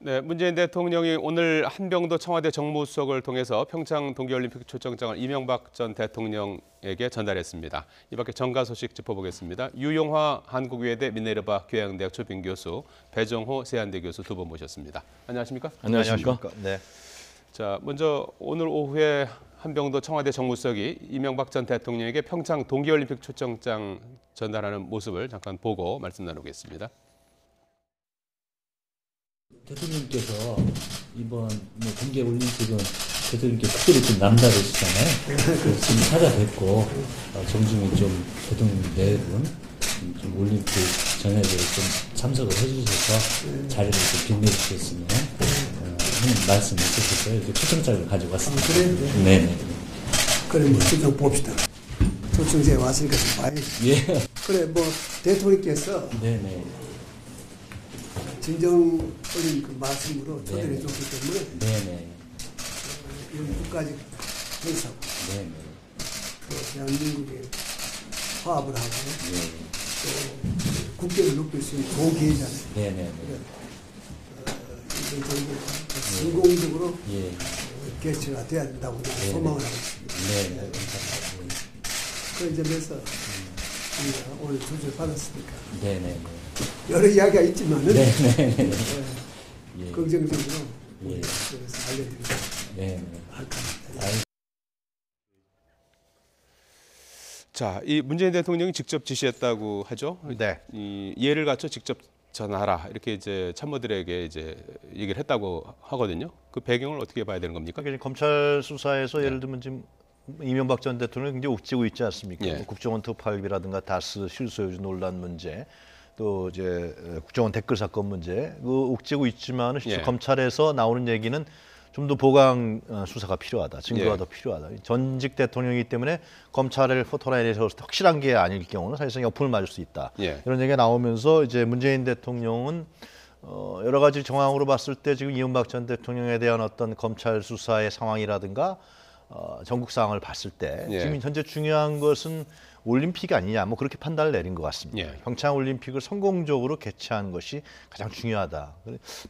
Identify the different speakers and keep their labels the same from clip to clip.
Speaker 1: 네, 문재인 대통령이 오늘 한병도 청와대 정무수석을 통해서 평창 동계올림픽 초청장을 이명박 전 대통령에게 전달했습니다. 이 밖에 정가 소식 짚어보겠습니다. 유용화 한국외대 미네르바 교양대학 초빙 교수, 배정호 세안대 교수 두 분 모셨습니다. 안녕하십니까?
Speaker 2: 안녕하십니까?
Speaker 3: 네.
Speaker 1: 자, 먼저 오늘 오후에 한병도 청와대 정무수석이 이명박 전 대통령에게 평창 동계올림픽 초청장 전달하는 모습을 잠깐 보고 말씀 나누겠습니다.
Speaker 2: 대통령께서 이번 동계올림픽은 대통령께 특별히 좀 남다르시잖아요. 그래서 지금 찾아뵙고 정중히 좀 대통령 네 분 좀 올림픽 전역에 좀 참석을 해주셔서 자리를 좀 빛내주셨으면 하는 말씀을 있으셨어요. 이렇게 초청장을 가지고 왔습니다.
Speaker 4: 그래?
Speaker 2: 네네.
Speaker 4: 그래, 뭐 초청 봅시다. 초청장에 왔으니까 좀 봐야지.
Speaker 2: 예.
Speaker 4: 그래, 뭐 대통령께서
Speaker 2: 네네.
Speaker 4: 진정 올린 그 말씀으로 초대해 줬기 때문에
Speaker 2: 네네.
Speaker 4: 이런 국가적 행사고
Speaker 2: 네네.
Speaker 4: 또 대한민국의 화합을 하고
Speaker 2: 네.
Speaker 4: 또 국격을 높일 수 있는 좋은 기회잖아요.
Speaker 2: 네네.
Speaker 4: 이번 정부가 성공적으로
Speaker 2: 예.
Speaker 4: 개최가 돼야 된다고 소망을 하고 있습니다.
Speaker 2: 네네. 감사합니다.
Speaker 4: 그 점에서 우리가 오늘 초청을 받았으니까
Speaker 2: 네네.
Speaker 4: 여러 이야기가 있지만은
Speaker 2: 네네. 예.
Speaker 4: 긍정적으로
Speaker 2: 예.
Speaker 4: 그래서 알려드리고
Speaker 2: 네네.
Speaker 4: 할까 합니다.
Speaker 1: 자, 이 문재인 대통령이 직접 지시했다고 하죠.
Speaker 3: 네.
Speaker 1: 이 예를 갖춰 직접 전하라 이렇게 이제 참모들에게 이제 얘기를 했다고 하거든요. 그 배경을 어떻게 봐야 되는 겁니까?
Speaker 3: 그러니까 검찰 수사에서 예를 들면 지금 이명박 전 대통령이 굉장히 욱지고 있지 않습니까?
Speaker 1: 예.
Speaker 3: 뭐 국정원 특파비라든가 다스 실소유주 논란 문제, 또 이제 국정원 댓글 사건 문제, 그 욱지고 있지만 실제
Speaker 1: 예.
Speaker 3: 검찰에서 나오는 얘기는 좀 더 보강 수사가 필요하다, 증거가
Speaker 1: 예.
Speaker 3: 더 필요하다. 전직 대통령이기 때문에 검찰을 포토라인에서 확실한 게 아닐 경우는 사실상 역풍을 맞을 수 있다.
Speaker 1: 예.
Speaker 3: 이런 얘기가 나오면서 이제 문재인 대통령은 여러 가지 정황으로 봤을 때 지금 이명박 전 대통령에 대한 어떤 검찰 수사의 상황이라든가 전국 상황을 봤을 때
Speaker 1: 예.
Speaker 3: 지금 현재 중요한 것은 올림픽이 아니냐 뭐 그렇게 판단을 내린 것 같습니다.
Speaker 1: 예.
Speaker 3: 평창 올림픽을 성공적으로 개최한 것이 가장 중요하다.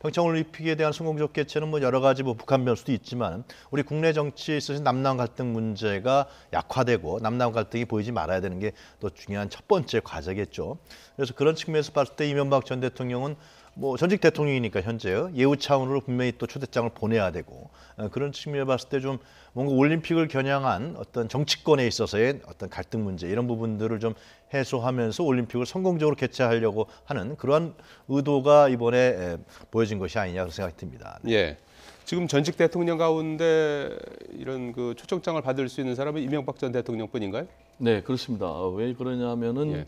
Speaker 3: 평창 올림픽에 대한 성공적 개최는 뭐 여러 가지 뭐 북한 변수도 있지만 우리 국내 정치에 있어서 남남 갈등 문제가 약화되고 남남 갈등이 보이지 말아야 되는 게 또 중요한 첫 번째 과제겠죠. 그래서 그런 측면에서 봤을 때 이명박 전 대통령은 뭐 전직 대통령이니까 현재요 예우 차원으로 분명히 또 초대장을 보내야 되고 그런 측면에 봤을 때 좀 뭔가 올림픽을 겨냥한 어떤 정치권에 있어서의 어떤 갈등 문제 이런 부분들을 좀 해소하면서 올림픽을 성공적으로 개최하려고 하는 그러한 의도가 이번에 보여진 것이 아니냐 그런 생각이 듭니다.
Speaker 1: 예. 지금 전직 대통령 가운데 이런 그 초청장을 받을 수 있는 사람은 이명박 전 대통령뿐인가요?
Speaker 2: 네, 그렇습니다. 왜 그러냐면은
Speaker 1: 예.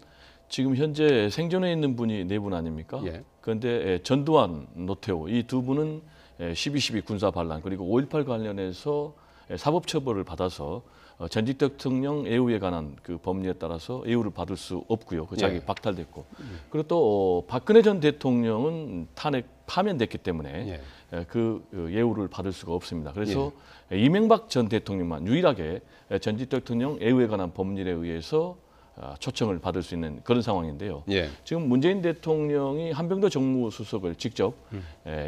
Speaker 2: 지금 현재 생존해 있는 분이 네 분 아닙니까?
Speaker 1: 예.
Speaker 2: 그런데 전두환, 노태우 이 두 분은 12.12 군사 반란 그리고 5.18 관련해서 사법처벌을 받아서 전직 대통령 애우에 관한 그 법리에 따라서 애우를 받을 수 없고요. 그 자기
Speaker 1: 예.
Speaker 2: 박탈됐고. 그리고 또 박근혜 전 대통령은 탄핵 파면됐기 때문에 그 예우를 받을 수가 없습니다. 그래서 이명박 전 대통령만 유일하게 전직 대통령 애우에 관한 법률에 의해서 초청을 받을 수 있는 그런 상황인데요.
Speaker 1: 예.
Speaker 2: 지금 문재인 대통령이 한병도 정무수석을 직접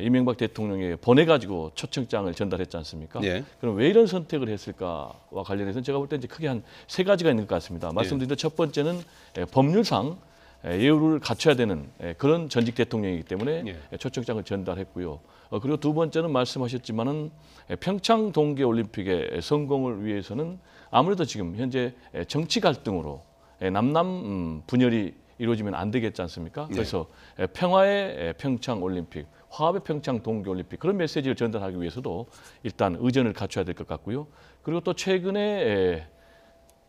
Speaker 2: 이명박 대통령에게 보내가지고 초청장을 전달했지 않습니까?
Speaker 1: 예.
Speaker 2: 그럼 왜 이런 선택을 했을까와 관련해서는 제가 볼 때 이제 크게 한 세 가지가 있는 것 같습니다. 말씀드린 첫 번째는 법률상 예우를 갖춰야 되는 그런 전직 대통령이기 때문에 초청장을 전달했고요. 그리고 두 번째는 말씀하셨지만은 평창 동계올림픽의 성공을 위해서는 아무래도 지금 현재 정치 갈등으로 남남 분열이 이루어지면 안 되겠지 않습니까? 그래서 평화의 평창 올림픽, 화합의 평창 동계올림픽 그런 메시지를 전달하기 위해서도 일단 의전을 갖춰야 될 것 같고요. 그리고 또 최근에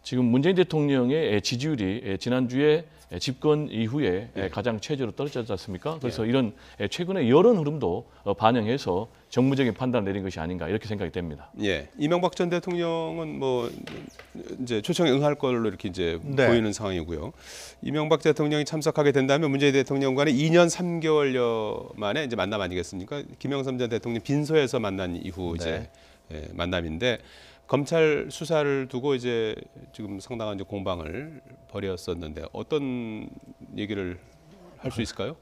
Speaker 2: 지금 문재인 대통령의 지지율이 지난주에 집권 이후에 가장 최저로 떨어졌지 않습니까? 그래서 이런 최근의 여론 흐름도 반영해서 정무적인 판단을 내린 것이 아닌가 이렇게 생각이 됩니다.
Speaker 1: 예. 이명박 전 대통령은 뭐 이제 초청에 응할 걸로 이렇게 이제 보이는 상황이고요. 이명박 대통령이 참석하게 된다면 문재인 대통령과는 2년 3개월여 만에 이제 만남 아니겠습니까? 김영삼 전 대통령 빈소에서 만난 이후 이제 만남인데 검찰 수사를 두고 이제 지금 상당한 이제 공방을 벌였었는데 어떤 얘기를 할 수 있을까요?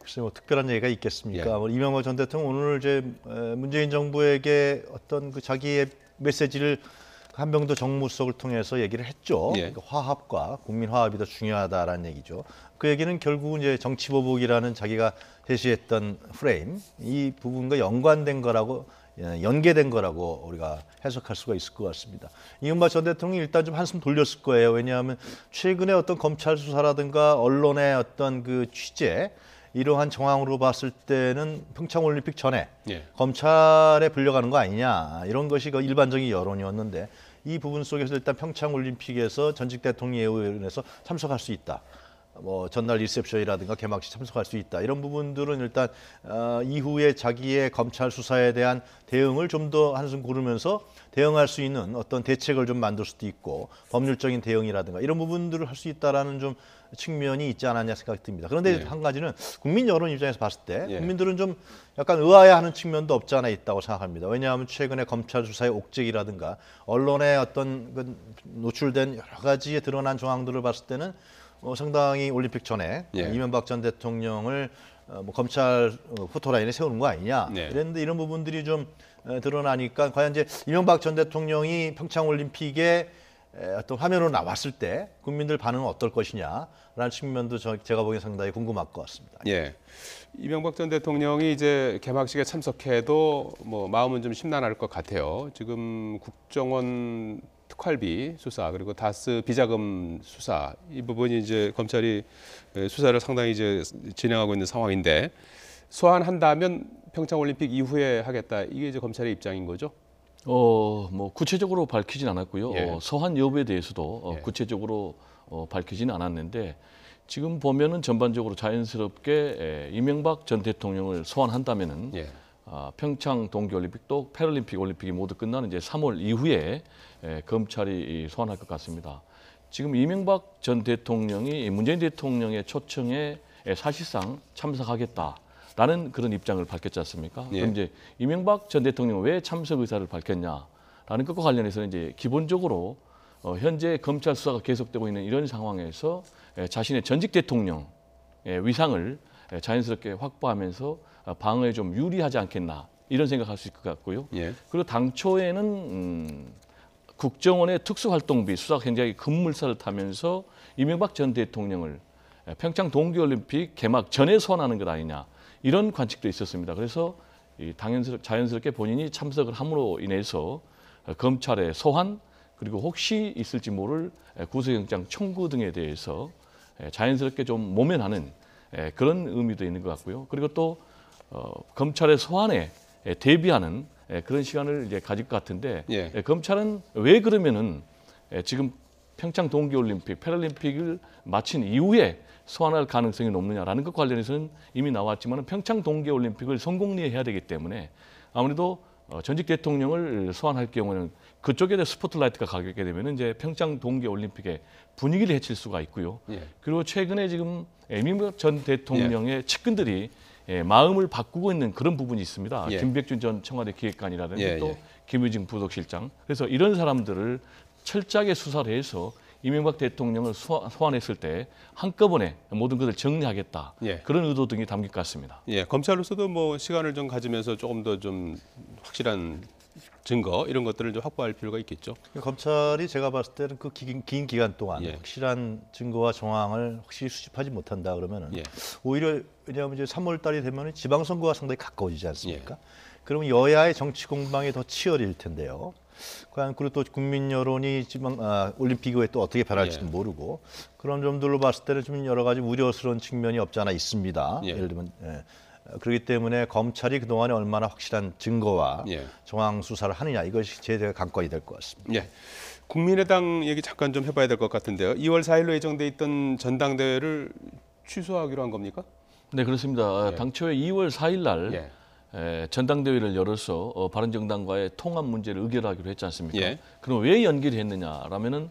Speaker 3: 글쎄 뭐 특별한 얘기가 있겠습니까?
Speaker 1: 예.
Speaker 3: 뭐 이명박 전 대통령 오늘 이제 문재인 정부에게 어떤 그 자기의 메시지를 한병도 정무수석을 통해서 얘기를 했죠.
Speaker 1: 예.
Speaker 3: 그러니까 화합과 국민 화합이 더 중요하다라는 얘기죠. 그 얘기는 결국은 이제 정치보복이라는 자기가 제시했던 프레임 이 부분과 연관된 거라고 연계된 거라고 우리가 해석할 수가 있을 것 같습니다. 이명박 전 대통령이 일단 좀 한숨 돌렸을 거예요. 왜냐하면 최근에 어떤 검찰 수사라든가 언론의 어떤 그 취재 이러한 정황으로 봤을 때는 평창올림픽 전에
Speaker 1: 예.
Speaker 3: 검찰에 불려가는 거 아니냐 이런 것이 그 일반적인 여론이었는데 이 부분 속에서 일단 평창올림픽에서 전직 대통령 예우위원회에서 참석할 수 있다. 뭐 전날 리셉션이라든가 개막식 참석할 수 있다. 이런 부분들은 일단 이후에 자기의 검찰 수사에 대한 대응을 좀 더 한숨 고르면서 대응할 수 있는 어떤 대책을 좀 만들 수도 있고 법률적인 대응이라든가 이런 부분들을 할 수 있다라는 좀 측면이 있지 않았냐 생각이 듭니다. 그런데
Speaker 1: 예.
Speaker 3: 한 가지는 국민 여론 입장에서 봤을 때
Speaker 1: 예.
Speaker 3: 국민들은 좀 약간 의아해하는 측면도 없지 않아 있다고 생각합니다. 왜냐하면 최근에 검찰 수사의 옥죄기라든가 언론에 어떤 그 노출된 여러 가지에 드러난 정황들을 봤을 때는 상당히 올림픽 전에
Speaker 1: 예.
Speaker 3: 이명박 전 대통령을 뭐 검찰 포토라인에 세우는 거 아니냐
Speaker 1: 네.
Speaker 3: 이랬는데 이런 부분들이 좀 드러나니까 과연 이제 이명박 전 대통령이 평창 올림픽에 어떤 화면으로 나왔을 때 국민들 반응은 어떨 것이냐라는 측면도 제가 보기엔 상당히 궁금할 것 같습니다.
Speaker 1: 예. 이명박 전 대통령이 이제 개막식에 참석해도 뭐 마음은 좀 심란할 것 같아요. 지금 국정원 특활비 수사 그리고 다스 비자금 수사 이 부분이 이제 검찰이 수사를 상당히 이제 진행하고 있는 상황인데 소환한다면 평창올림픽 이후에 하겠다 이게 이제 검찰의 입장인 거죠?
Speaker 2: 뭐 구체적으로 밝히진 않았고요.
Speaker 1: 예.
Speaker 2: 소환 여부에 대해서도
Speaker 1: 예.
Speaker 2: 구체적으로 밝히지는 않았는데 지금 보면은 전반적으로 자연스럽게 이명박 전 대통령을 소환한다면은
Speaker 1: 예.
Speaker 2: 평창 동계올림픽 또 패럴림픽 올림픽이 모두 끝나는 이제 3월 이후에 검찰이 소환할 것 같습니다. 지금 이명박 전 대통령이 문재인 대통령의 초청에 사실상 참석하겠다라는 그런 입장을 밝혔지 않습니까?
Speaker 1: 예.
Speaker 2: 그럼 이제 이명박 전 대통령 왜 참석 의사를 밝혔냐라는 것과 관련해서는 이제 기본적으로 현재 검찰 수사가 계속되고 있는 이런 상황에서 자신의 전직 대통령 위상을 자연스럽게 확보하면서 방어에 좀 유리하지 않겠나 이런 생각할 수 있을 것 같고요.
Speaker 1: 예.
Speaker 2: 그리고 당초에는 국정원의 특수활동비 수사 굉장히 큰 물살을 타면서 이명박 전 대통령을 평창 동계올림픽 개막 전에 소환하는 것 아니냐 이런 관측도 있었습니다. 그래서 자연스럽게 본인이 참석을 함으로 인해서 검찰의 소환 그리고 혹시 있을지 모를 구속영장 청구 등에 대해서 자연스럽게 좀 모면하는 그런 의미도 있는 것 같고요. 그리고 또 검찰의 소환에 대비하는 그런 시간을 이제 가질 것 같은데
Speaker 1: 예.
Speaker 2: 검찰은 왜 그러면은 지금 평창 동계올림픽, 패럴림픽을 마친 이후에 소환할 가능성이 높느냐라는 것 관련해서는 이미 나왔지만 평창 동계올림픽을 성공리해야 되기 때문에 아무래도 전직 대통령을 소환할 경우는 그쪽에 대해 스포트라이트가 가게 되면 이제 평창 동계올림픽의 분위기를 해칠 수가 있고요.
Speaker 1: 예.
Speaker 2: 그리고 최근에 지금 이명박 전 대통령의 측근들이 마음을 바꾸고 있는 그런 부분이 있습니다.
Speaker 1: 예.
Speaker 2: 김백준 전 청와대 기획관이라든지
Speaker 1: 예,
Speaker 2: 또
Speaker 1: 예.
Speaker 2: 김유진 부속실장. 그래서 이런 사람들을 철저하게 수사를 해서 이명박 대통령을 소환했을 때 한꺼번에 모든 것을 정리하겠다.
Speaker 1: 예.
Speaker 2: 그런 의도 등이 담길 것 같습니다.
Speaker 1: 예, 검찰로서도 뭐 시간을 좀 가지면서 조금 더 좀 확실한 증거 이런 것들을 좀 확보할 필요가 있겠죠.
Speaker 3: 검찰이 제가 봤을 때는 그 긴 기간 동안
Speaker 1: 예.
Speaker 3: 확실한 증거와 정황을 확실히 수집하지 못한다 그러면은
Speaker 1: 예.
Speaker 3: 오히려 왜냐하면 이제 3월 달이 되면 지방선거가 상당히 가까워지지
Speaker 1: 예.
Speaker 3: 않습니까? 그러면 여야의 정치 공방이 더 치열해질 텐데요. 과연 그리고 또 국민 여론이 올림픽 이후에 또 어떻게 변할지도
Speaker 1: 예.
Speaker 3: 모르고 그런 점들로 봤을 때는 좀 여러 가지 우려스러운 측면이 없지 않아 있습니다.
Speaker 1: 예.
Speaker 3: 예를 들면 그렇기 때문에 검찰이 그동안에 얼마나 확실한 증거와
Speaker 1: 예.
Speaker 3: 정황 수사를 하느냐 이것이 제일 관건이 될 것 같습니다.
Speaker 1: 예. 국민의당 얘기 잠깐 좀 해봐야 될 것 같은데요. 2월 4일로 예정돼 있던 전당대회를 취소하기로 한 겁니까?
Speaker 2: 네, 그렇습니다.
Speaker 1: 예.
Speaker 2: 당초에 2월 4일 날
Speaker 1: 예.
Speaker 2: 전당대회를 열어서 바른정당과의 통합 문제를 의결하기로 했지 않습니까?
Speaker 1: 예.
Speaker 2: 그럼 왜 연기를 했느냐라면은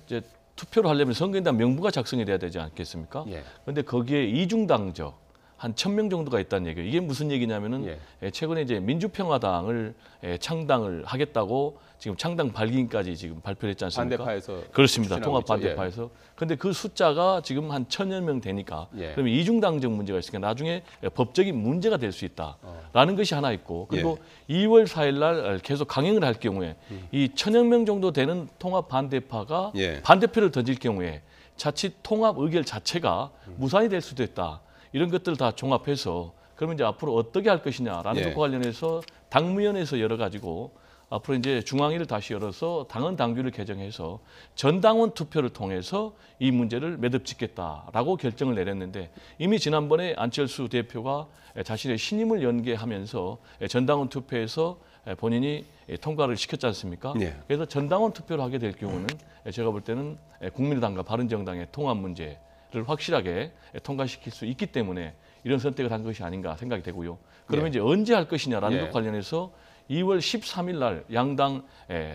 Speaker 2: 이제 투표를 하려면 선거인단 명부가 작성이 돼야 되지 않겠습니까?
Speaker 1: 예.
Speaker 2: 그런데 거기에 이중당적 한 1,000명 정도가 있다는 얘기예요. 이게 무슨 얘기냐면은 최근에 이제 민주평화당을 창당을 하겠다고 지금 창당 발기인까지 지금 발표를 했지 않습니까?
Speaker 1: 반대파에서
Speaker 2: 그렇습니다. 통합
Speaker 1: 있죠.
Speaker 2: 반대파에서. 근데 그 숫자가 지금 한 1,000여 명 되니까 그러면 이중당적 문제가 있으니까 나중에 법적인 문제가 될 수 있다라는 것이 하나 있고 그리고 2월 4일 날 계속 강행을 할 경우에 이 1,000여 명 정도 되는 통합 반대파가 반대표를 던질 경우에 자칫 통합 의결 자체가 무산이 될 수도 있다. 이런 것들을 다 종합해서 그러면 이제 앞으로 어떻게 할 것이냐라는 것과 관련해서 당무위원회에서 열어가지고 앞으로 이제 중앙위를 다시 열어서 당헌 당규를 개정해서 전당원 투표를 통해서 이 문제를 매듭짓겠다라고 결정을 내렸는데 이미 지난번에 안철수 대표가 자신의 신임을 연계하면서 전당원 투표에서 본인이 통과를 시켰지 않습니까? 그래서 전당원 투표를 하게 될 경우는 제가 볼 때는 국민의당과 바른정당의 통합 문제를 확실하게 통과시킬 수 있기 때문에 이런 선택을 한 것이 아닌가 생각이 되고요. 그러면 이제 언제 할 것이냐라는 것 관련해서 2월 13일 날 양당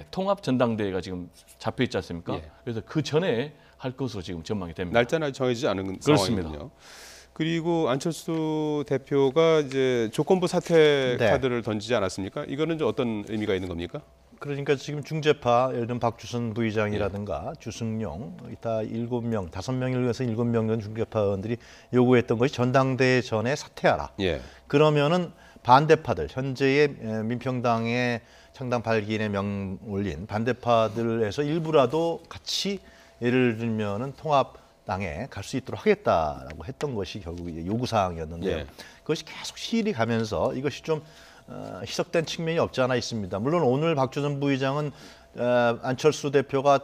Speaker 2: 통합 전당대회가 지금 잡혀 있지 않습니까? 그래서 그 전에 할 것으로 지금 전망이 됩니다.
Speaker 1: 날짜는 정해지지 않은
Speaker 2: 그렇습니다.
Speaker 1: 상황이군요. 그리고 안철수 대표가 이제 조건부 사퇴 카드를 던지지 않았습니까? 이거는 이제 어떤 의미가 있는 겁니까?
Speaker 3: 그러니까 지금 중재파, 예를 들면 박주선 부의장이라든가 주승용, 이따 7명, 5명에서 7명 중재파 의원들이 요구했던 것이 전당대회 전에 사퇴하라. 그러면은 반대파들, 현재의 민평당의 창당 발기인에 명 올린 반대파들에서 일부라도 같이 예를 들면은 통합당에 갈 수 있도록 하겠다라고 했던 것이 결국 이제 요구사항이었는데요. 그것이 계속 시일이 가면서 이것이 좀 희석된 측면이 없지 않아 있습니다. 물론 오늘 박주선 부의장은 안철수 대표가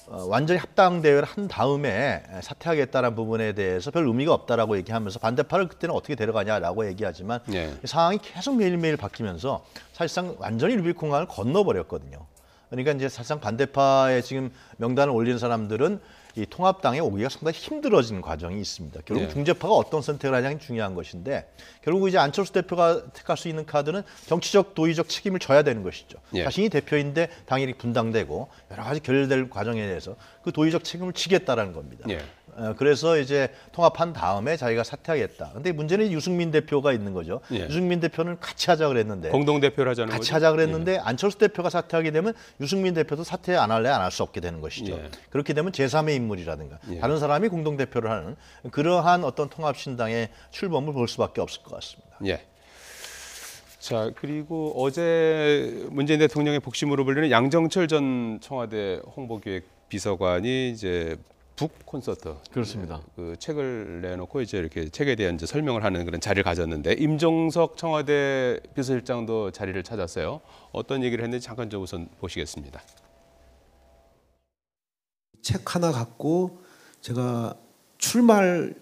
Speaker 3: 완전히 합당 대회를 한 다음에 사퇴하겠다는 부분에 대해서 별 의미가 없다라고 얘기하면서 반대파를 그때는 어떻게 데려가냐라고 얘기하지만 상황이 계속 매일매일 바뀌면서 사실상 완전히 루비콘강을 건너버렸거든요. 그러니까 이제 사실상 반대파에 지금 명단을 올리는 사람들은 이 통합당에 오기가 상당히 힘들어지는 과정이 있습니다. 결국 중재파가 어떤 선택을 하냐는 중요한 것인데 결국 이제 안철수 대표가 택할 수 있는 카드는 정치적 도의적 책임을 져야 되는 것이죠. 자신이 대표인데 당일이 분당되고 여러 가지 결렬될 과정에 대해서 그 도의적 책임을 지겠다라는 겁니다. 그래서 이제 통합한 다음에 자기가 사퇴하겠다. 근데 문제는 유승민 대표가 있는 거죠. 유승민 대표는 같이 하자 그랬는데
Speaker 1: 공동 대표를 하자는
Speaker 3: 같이
Speaker 1: 거죠?
Speaker 3: 하자 그랬는데 안철수 대표가 사퇴하게 되면 유승민 대표도 사퇴 안 할래 안 할 수 없게 되는 것이죠. 그렇게 되면 제3의 인물이라든가 다른 사람이 공동 대표를 하는 그러한 어떤 통합신당의 출범을 볼 수밖에 없을 것 같습니다.
Speaker 1: 자, 그리고 어제 문재인 대통령의 복심으로 불리는 양정철 전 청와대 홍보기획 비서관이 이제 북 콘서트
Speaker 2: 그렇습니다.
Speaker 1: 그 책을 내놓고 이제 이렇게 책에 대한 이제 설명을 하는 그런 자리를 가졌는데 임종석 청와대 비서실장도 자리를 찾았어요. 어떤 얘기를 했는지 잠깐 좀 우선 보시겠습니다.
Speaker 5: 책 하나 갖고 제가 출마할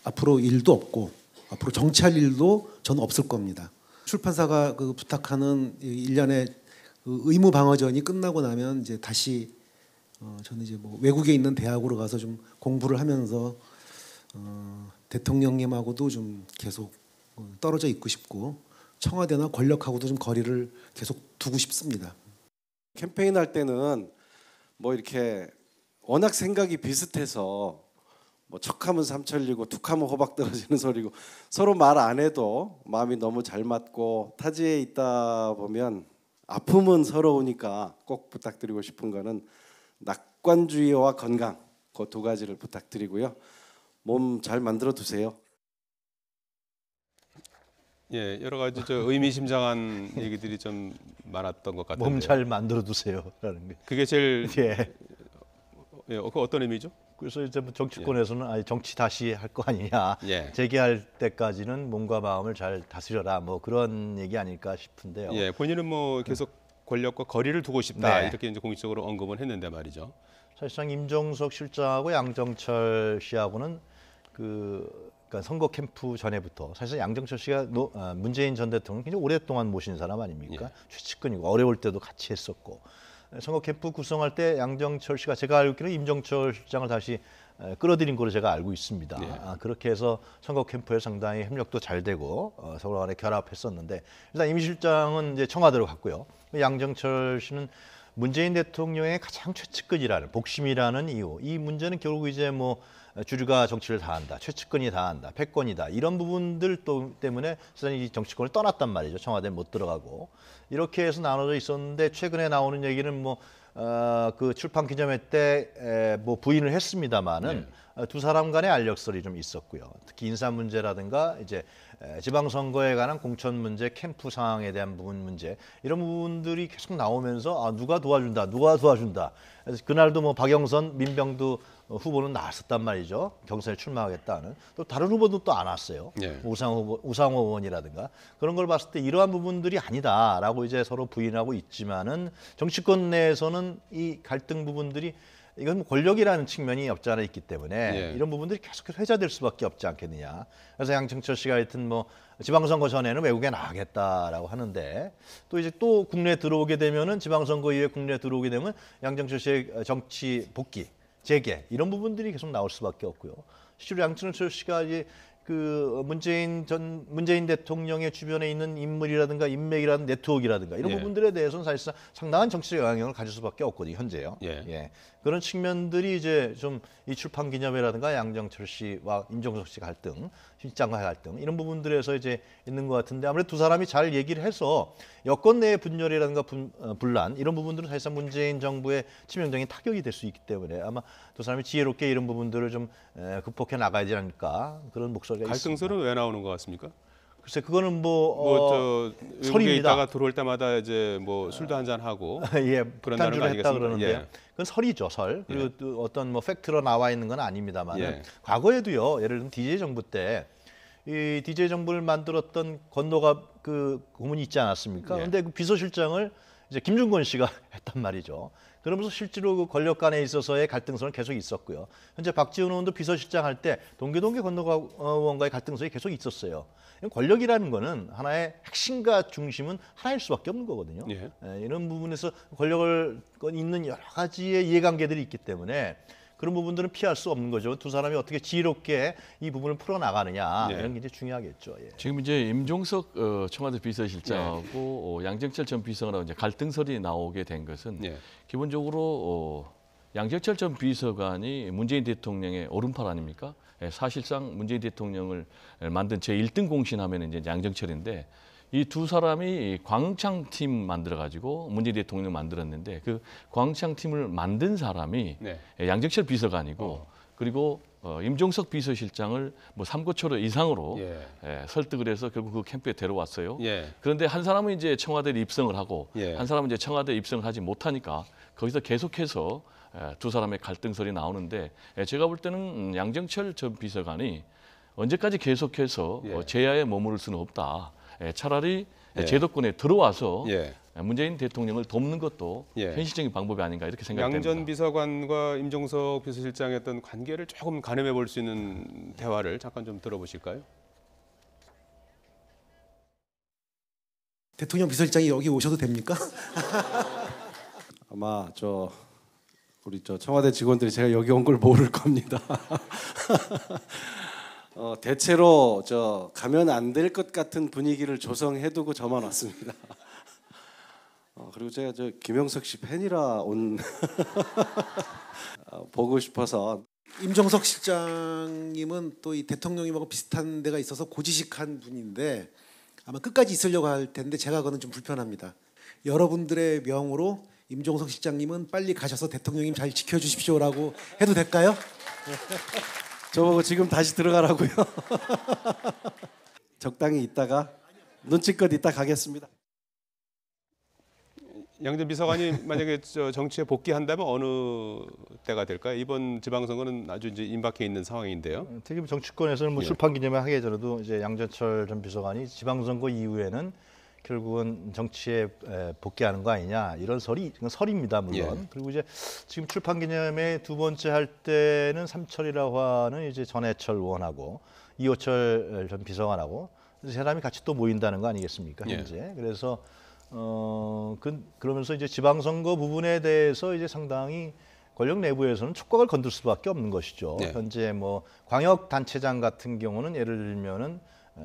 Speaker 5: 앞으로 일도 없고 앞으로 정치할 일도 저는 없을 겁니다. 출판사가 그 부탁하는 일련의 그 의무 방어전이 끝나고 나면 이제 다시 저는 이제 뭐 외국에 있는 대학으로 가서 좀 공부를 하면서 대통령님하고도 좀 계속 떨어져 있고 싶고 청와대나 권력하고도 좀 거리를 계속 두고 싶습니다.
Speaker 6: 캠페인 할 때는 뭐 이렇게 워낙 생각이 비슷해서 뭐 척하면 삼천리고 툭하면 호박 떨어지는 소리고 서로 말 안 해도 마음이 너무 잘 맞고 타지에 있다 보면 아픔은 서러우니까 꼭 부탁드리고 싶은 거는 낙관주의와 건강 그 두 가지를 부탁드리고요. 몸 잘 만들어 두세요.
Speaker 1: 여러 가지 저 의미심장한 얘기들이 좀 많았던 것 같은데.
Speaker 3: 몸 잘 만들어 두세요라는 게.
Speaker 1: 그게 제일 그 어떤 의미죠?
Speaker 3: 그래서 이제 뭐 정치권에서는 아니 정치 다시 할 거 아니냐. 재개할 때까지는 몸과 마음을 잘 다스려라. 뭐 그런 얘기 아닐까 싶은데요.
Speaker 1: 본인은 뭐 계속 권력과 거리를 두고 싶다 이렇게 이제 공식적으로 언급은 했는데 말이죠.
Speaker 3: 사실상 임종석 실장하고 양정철 씨하고는 그러니까 선거 캠프 전에부터 사실 양정철 씨가 문재인 전 대통령 굉장히 오랫동안 모신 사람 아닙니까? 최측근이고 어려울 때도 같이 했었고 선거 캠프 구성할 때 양정철 씨가 제가 알고 있기로는 임종철 실장을 다시 끌어들인 걸로 제가 알고 있습니다. 그렇게 해서 선거 캠프에 상당히 협력도 잘 되고 서로 간에 결합했었는데 일단 임 실장은 이제 청와대로 갔고요. 양정철 씨는 문재인 대통령의 가장 최측근이라는 복심이라는 이유. 이 문제는 결국 이제 뭐 주류가 정치를 다 한다, 최측근이 다 한다, 패권이다 이런 부분들 또 때문에 사실 이 정치권을 떠났단 말이죠. 청와대에 못 들어가고 이렇게 해서 나눠져 있었는데 최근에 나오는 얘기는 뭐 그 출판 기념회 때 뭐 부인을 했습니다마는 두 사람 간의 알력설이 좀 있었고요. 특히 인사 문제라든가 이제 지방선거에 관한 공천 문제, 캠프 상황에 대한 부분 문제 이런 부분들이 계속 나오면서 누가 도와준다, 누가 도와준다. 그래서 그날도 뭐 박영선, 민병두 후보는 나왔었단 말이죠. 경선에 출마하겠다는. 또 다른 후보도 또 안 왔어요.
Speaker 1: 예.
Speaker 3: 우상호 의원이라든가 그런 걸 봤을 때 이러한 부분들이 아니다라고 이제 서로 부인하고 있지만은 정치권 내에서는 이 갈등 부분들이 이건 뭐 권력이라는 측면이 없지 않아 있기 때문에
Speaker 1: 예.
Speaker 3: 이런 부분들이 계속해서 회자될 수밖에 없지 않겠느냐. 그래서 양정철 씨가 하여튼 뭐 지방선거 전에는 외국에 나가겠다라고 하는데 또 이제 또 국내에 들어오게 되면은 지방선거 이후에 국내에 들어오게 되면 양정철 씨의 정치 복귀, 재개 이런 부분들이 계속 나올 수밖에 없고요. 실제로 양정철 씨가 이제 그 문재인 대통령의 주변에 있는 인물이라든가 인맥이라든가 네트워크라든가 이런
Speaker 1: 예.
Speaker 3: 부분들에 대해서는 사실상 상당한 정치적 영향력을 가질 수밖에 없거든요. 현재요.
Speaker 1: 예.
Speaker 3: 그런 측면들이 이제 좀 이 출판 기념회라든가 양정철 씨와 임종석 씨 갈등, 실장과의 갈등 이런 부분들에서 이제 있는 것 같은데 아무래도 두 사람이 잘 얘기를 해서 여권 내의 분열이라든가 분란 이런 부분들은 사실상 문재인 정부의 치명적인 타격이 될 수 있기 때문에 아마 두 사람이 지혜롭게 이런 부분들을 좀 극복해 나가야 되지 않을까 그런 목소리가 있습니다.
Speaker 1: 갈등설은 왜 나오는 것 같습니까?
Speaker 3: 글쎄 그거는
Speaker 1: 저 외국에
Speaker 3: 설입니다.
Speaker 1: 있다가 들어올 때마다 이제 뭐 술도 한잔 하고
Speaker 3: 예,
Speaker 1: 그런다는 거
Speaker 3: 폭탄주를 했다
Speaker 1: 아니겠습니까?
Speaker 3: 그러는데요.
Speaker 1: 예.
Speaker 3: 그건 설이죠, 설. 그리고 또 어떤 뭐 팩트로 나와 있는 건 아닙니다만
Speaker 1: 예.
Speaker 3: 과거에도요. 예를 들면 DJ 정부 때 이 DJ 정부를 만들었던 권노갑 그 고문이 있지 않았습니까?
Speaker 1: 예.
Speaker 3: 그런데 그 비서실장을 이제 김준권 씨가 했단 말이죠. 그러면서 실제로 그 권력 간에 있어서의 갈등선은 계속 있었고요. 현재 박지원 의원도 비서실장 할 때 동계 권노갑 의원과의 갈등선이 계속 있었어요. 권력이라는 거는 하나의 핵심과 중심은 하나일 수밖에 없는 거거든요.
Speaker 1: 예.
Speaker 3: 이런 부분에서 권력을 있는 여러 가지의 이해관계들이 있기 때문에 그런 부분들은 피할 수 없는 거죠. 두 사람이 어떻게 지혜롭게 이 부분을 풀어나가느냐
Speaker 1: 예.
Speaker 3: 이런 게 이제 중요하겠죠. 예.
Speaker 2: 지금 이제 임종석 청와대 비서실장하고 양정철 전 비서관하고 이제 갈등설이 나오게 된 것은
Speaker 1: 예.
Speaker 2: 기본적으로 양정철 전 비서관이 문재인 대통령의 오른팔 아닙니까? 사실상 문재인 대통령을 만든 제1등 공신하면 이제 양정철인데 이 두 사람이 광창 팀 만들어 가지고 문재인 대통령을 만들었는데 그 광창 팀을 만든 사람이
Speaker 1: 네.
Speaker 2: 양정철 비서관이고 그리고 임종석 비서실장을 뭐 삼고초려 이상으로 설득을 해서 결국 그 캠프에 데려왔어요.
Speaker 1: 예.
Speaker 2: 그런데 한 사람은 이제 청와대에 입성을 하고
Speaker 1: 예.
Speaker 2: 한 사람은 이제 청와대에 입성을 하지 못하니까 거기서 계속해서 두 사람의 갈등설이 나오는데 제가 볼 때는 양정철 전 비서관이 언제까지 계속해서 제야에 머무를 수는 없다. 차라리 제도권에 들어와서 문재인 대통령을 돕는 것도 현실적인 방법이 아닌가 이렇게 생각됩니다.
Speaker 1: 양 전 비서관과 임종석 비서실장의 어떤 관계를 조금 가늠해 볼 수 있는 대화를 잠깐 좀 들어보실까요?
Speaker 5: 대통령 비서실장이 여기 오셔도 됩니까?
Speaker 6: 아마 우리 청와대 직원들이 제가 여기 온 걸 모를 겁니다. 대체로 가면 안 될 것 같은 분위기를 조성해두고 저만 왔습니다. 그리고 제가 김영석 씨 팬이라 온 보고 싶어서.
Speaker 5: 임종석 실장님은 또 이 대통령님하고 비슷한 데가 있어서 고지식한 분인데 아마 끝까지 있으려고 할 텐데 제가 그거는 좀 불편합니다. 여러분들의 명으로 임종석 실장님은 빨리 가셔서 대통령님 잘 지켜주십시오라고 해도 될까요?
Speaker 6: 저보고 지금 다시 들어가라고요. 적당히 있다가 눈치껏 있다 가겠습니다.
Speaker 1: 양 전 비서관이 만약에 정치에 복귀한다면 어느 때가 될까요? 이번 지방선거는 아주 이제 임박해 있는 상황인데요.
Speaker 3: 특히 정치권에서는 뭐 출판 기념회 하기 전에도 이제 양정철 전 비서관이 지방선거 이후에는 결국은 정치에 복귀하는 거 아니냐 이런 설입니다 물론. 그리고 이제 지금 출판 기념회 두 번째 할 때는 삼철이라고 하는 이제 전해철 의원하고 이호철 전 비서관하고 세 사람이 같이 또 모인다는 거 아니겠습니까 현재. 그래서 그러면서 이제 지방선거 부분에 대해서 이제 상당히 권력 내부에서는 촉각을 건들 수밖에 없는 것이죠. 현재 뭐 광역 단체장 같은 경우는 예를 들면은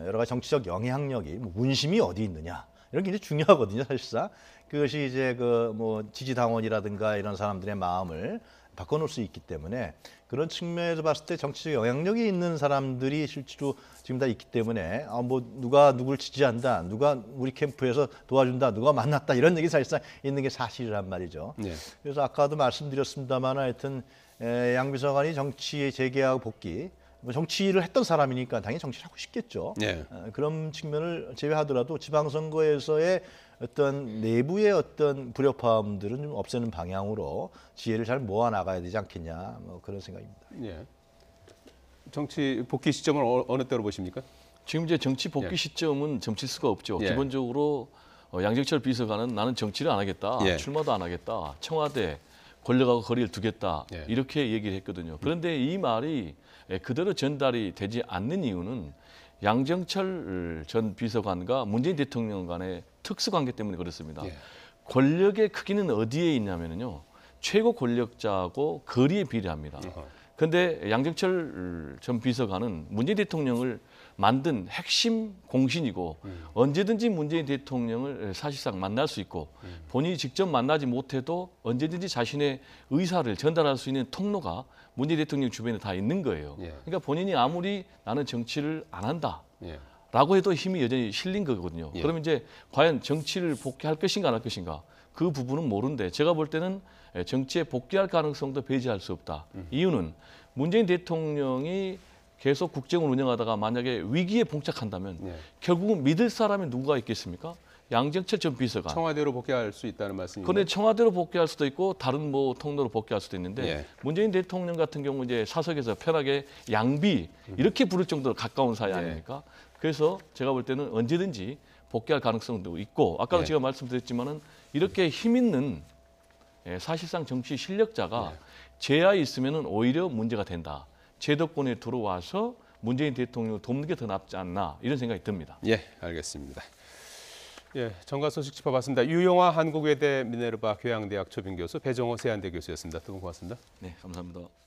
Speaker 3: 여러 가지 정치적 영향력이 뭐 문심이 어디 있느냐 이런 게 이제 중요하거든요 사실상. 그것이 이제 그 뭐 지지당원이라든가 이런 사람들의 마음을 바꿔놓을 수 있기 때문에 그런 측면에서 봤을 때 정치적 영향력이 있는 사람들이 실제로 지금 다 있기 때문에 뭐 누가 누굴 지지한다, 누가 우리 캠프에서 도와준다, 누가 만났다 이런 얘기 사실상 있는 게 사실이란 말이죠.
Speaker 1: 네.
Speaker 3: 그래서 아까도 말씀드렸습니다만 하여튼 양 비서관이 정치에 재개하고 복귀, 뭐 정치를 했던 사람이니까 당연히 정치를 하고 싶겠죠.
Speaker 1: 네.
Speaker 3: 그런 측면을 제외하더라도 지방선거에서의 어떤 내부의 어떤 불협화음들은 좀 없애는 방향으로 지혜를 잘 모아 나가야 되지 않겠냐, 뭐 그런 생각입니다.
Speaker 1: 예. 정치 복귀 시점을 어느 때로 보십니까?
Speaker 2: 지금 이제 정치 복귀
Speaker 1: 예.
Speaker 2: 시점은 점칠 수가 없죠.
Speaker 1: 예.
Speaker 2: 기본적으로 양정철 비서관은 나는 정치를 안 하겠다,
Speaker 1: 예.
Speaker 2: 출마도 안 하겠다, 청와대 권력하고 거리를 두겠다
Speaker 1: 예.
Speaker 2: 이렇게 얘기를 했거든요. 그런데 이 말이 그대로 전달이 되지 않는 이유는 양정철 전 비서관과 문재인 대통령 간의 특수관계 때문에 그렇습니다.
Speaker 1: 예.
Speaker 2: 권력의 크기는 어디에 있냐면요, 최고 권력자하고 거리에 비례합니다. 그런데 양정철 전 비서관은 문재인 대통령을 만든 핵심 공신이고 언제든지 문재인 대통령을 사실상 만날 수 있고 본인이 직접 만나지 못해도 언제든지 자신의 의사를 전달할 수 있는 통로가 문재인 대통령 주변에 다 있는 거예요.
Speaker 1: 예.
Speaker 2: 그러니까 본인이 아무리 나는 정치를 안 한다.
Speaker 1: 예.
Speaker 2: 라고 해도 힘이 여전히 실린 거거든요.
Speaker 1: 예.
Speaker 2: 그러면 이제 과연 정치를 복귀할 것인가 안 할 것인가 그 부분은 모르는데 제가 볼 때는 정치에 복귀할 가능성도 배제할 수 없다. 이유는 문재인 대통령이 계속 국정을 운영하다가 만약에 위기에 봉착한다면
Speaker 1: 예.
Speaker 2: 결국은 믿을 사람이 누가 있겠습니까? 양정철 전 비서관.
Speaker 1: 청와대로 복귀할 수 있다는 말씀입니다.
Speaker 2: 그런데 청와대로 복귀할 수도 있고 다른 뭐 통로로 복귀할 수도 있는데
Speaker 1: 예.
Speaker 2: 문재인 대통령 같은 경우 이제 사석에서 편하게 양비 이렇게 부를 정도로 가까운 사이 아닙니까? 그래서 제가 볼 때는 언제든지 복귀할 가능성도 있고 아까도
Speaker 1: 예.
Speaker 2: 제가 말씀드렸지만은 이렇게 힘 있는 사실상 정치 실력자가 제야에 있으면은 오히려 문제가 된다. 제도권에 들어와서 문재인 대통령을 돕는 게 더 낫지 않나 이런 생각이 듭니다.
Speaker 1: 예, 알겠습니다. 예, 정가 소식 짚어봤습니다. 유영화 한국외대 미네르바 교양대학 초빙 교수, 배정호 세안대 교수였습니다. 두 분 고맙습니다.
Speaker 2: 네, 감사합니다.